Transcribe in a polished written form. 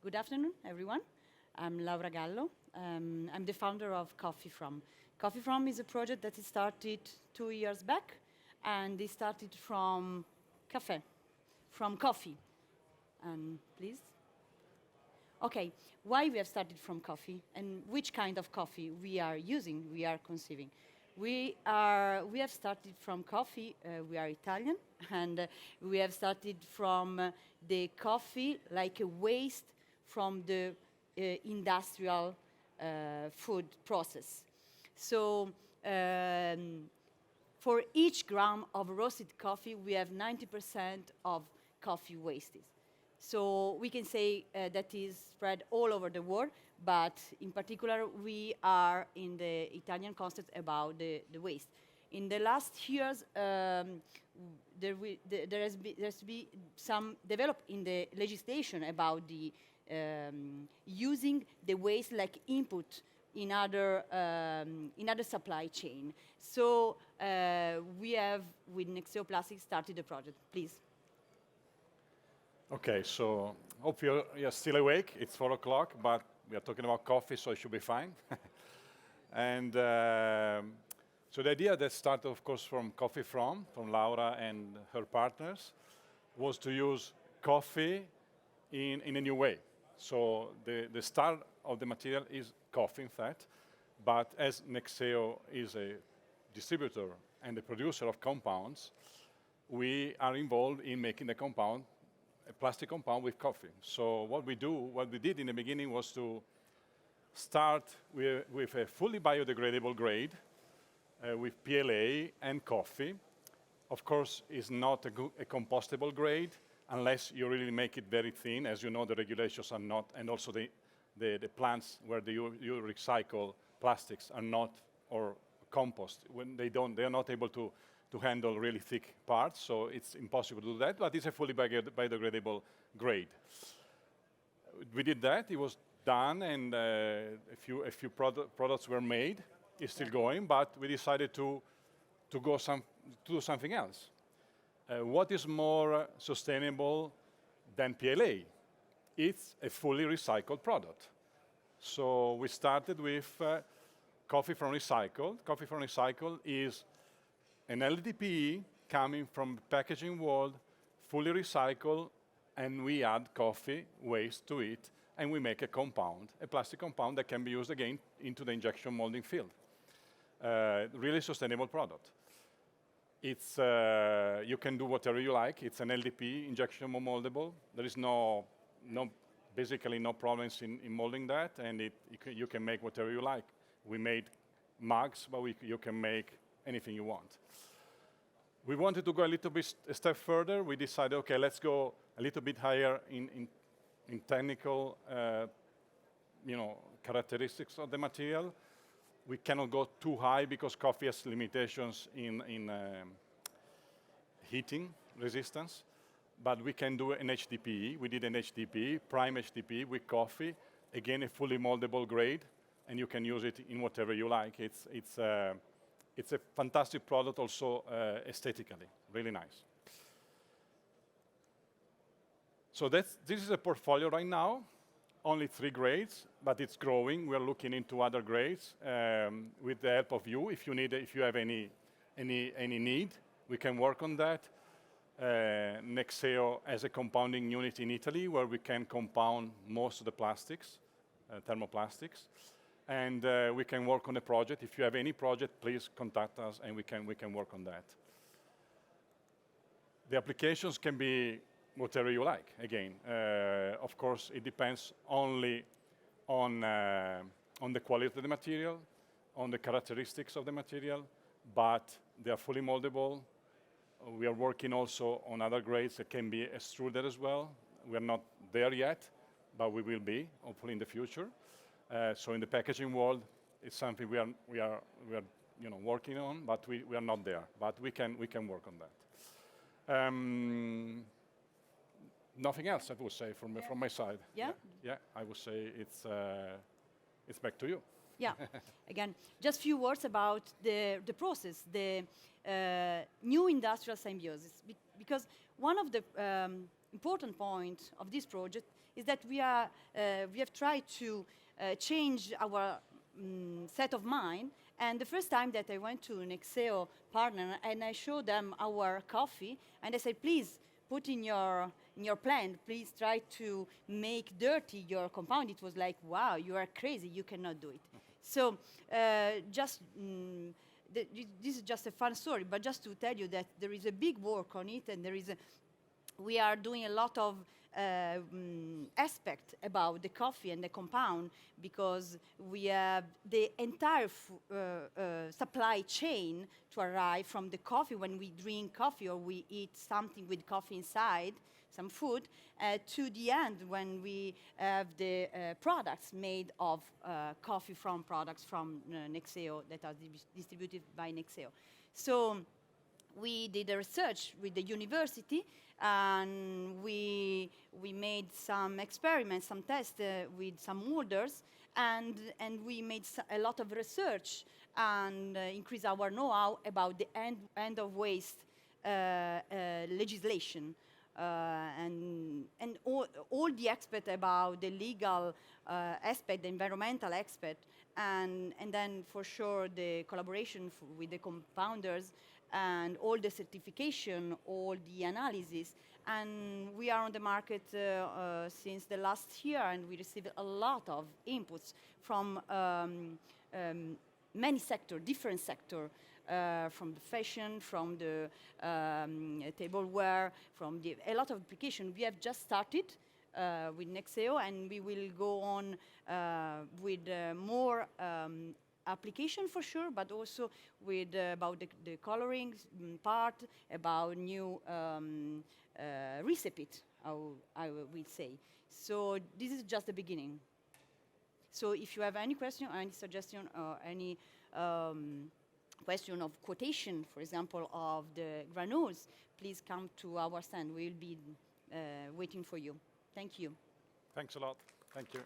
Good afternoon, everyone. I'm Laura Gallo. I'm the founder of Coffeefrom. Coffeefrom is a project that started 2 years back, and it started from coffee. Please. Okay, why we have started from coffee and which kind of coffee we are using, we are conceiving. We have started from coffee, we are Italian, and we have started from the coffee like a waste from the industrial food process. So for each gram of roasted coffee, we have 90% of coffee wasted. So we can say that is spread all over the world, but in particular, we are in the Italian context about the waste. In the last years, there has been some develop in the legislation about the using the waste like input in other supply chain. So we have, with Nexeo Plastics, started the project. Please. Okay, so hope you're still awake. It's 4 o'clock, but we are talking about coffee, so it should be fine. And so the idea that started, of course, from Coffeefrom, from Laura and her partners, was to use coffee in a new way. So the start of the material is coffee, in fact, but as Nexeo is a distributor and a producer of compounds, we are involved in making the compound a plastic compound with coffee. So what we did in the beginning was to start with a fully biodegradable grade with PLA and coffee. Of course, it's not a compostable grade unless you really make it very thin. As you know, the regulations are not, and also the plants where you recycle plastics are not, or compost, when they are not able to handle really thick parts, so it's impossible to do that, but it's a fully biodegradable grade. We did that, it was done, and a few products were made. It's still going, but we decided to do something else. What is more sustainable than PLA? It's a fully recycled product. So we started with Coffeefrom Recycled. Coffeefrom Recycled is an LDPE coming from the packaging world, fully recycled, and we add coffee waste to it, and we make a compound, a plastic compound that can be used again into the injection molding field. Really sustainable product. It's, you can do whatever you like. It's an LDPE, injection moldable. There is basically no problems in molding that, and you can make whatever you like. We made mugs, but you can make anything you want. We wanted to go a step further. We decided, okay, let's go a little bit higher in technical, characteristics of the material. We cannot go too high because coffee has limitations in heating resistance, but we can do an HDPE. We did an HDPE, prime HDPE with coffee, again a fully moldable grade, and you can use it in whatever you like. It's a fantastic product also aesthetically, really nice. So this is a portfolio right now, only 3 grades, but it's growing. We're looking into other grades with the help of you. If you have any need, we can work on that. Nexeo has a compounding unit in Italy where we can compound most of the plastics, thermoplastics. And we can work on a project. If you have any project, please contact us, and we can work on that. The applications can be whatever you like. Again, of course, it depends only on the quality of the material, on the characteristics of the material, but they are fully moldable. We are working also on other grades that can be extruded as well. We are not there yet, but we will be, hopefully in the future. So in the packaging world, it's something we are working on, but we are not there. But we can work on that. Nothing else, I would say, from my side. Yeah. Yeah, I would say it's back to you. Yeah. Again, just few words about the process, the new industrial symbiosis, because one of the important points of this project is that we have tried to change our set of mind. And the first time that I went to an Nexeo partner and I showed them our coffee, and I said, please put in your plant, please try to make dirty your compound. It was like, wow, you are crazy, you cannot do it. So this is just a fun story, but just to tell you that there is a big work on it, and we are doing a lot of aspect about the coffee and the compound, because we have the entire supply chain to arrive from the coffee when we drink coffee or we eat something with coffee inside, some food, to the end when we have the products made of Coffeefrom products from Nexeo that are distributed by Nexeo. So we did a research with the university, and we made some experiments, some tests with some molders, and we made a lot of research and increased our know-how about the end of waste legislation. And all the aspect about the legal aspect, the environmental aspect, and then for sure the collaboration with the compounders and all the certification, all the analysis. And we are on the market since the last year, and we received a lot of inputs from many sectors, different sectors, from the fashion, from the tableware, from a lot of applications. We have just started with Nexeo, and we will go on with more application for sure, but also with about the coloring part, about new recipes, I will say. So this is just the beginning. So if you have any question, or any suggestion, or any question of quotation, for example, of the granules, please come to our stand. We will be waiting for you. Thank you. Thanks a lot. Thank you.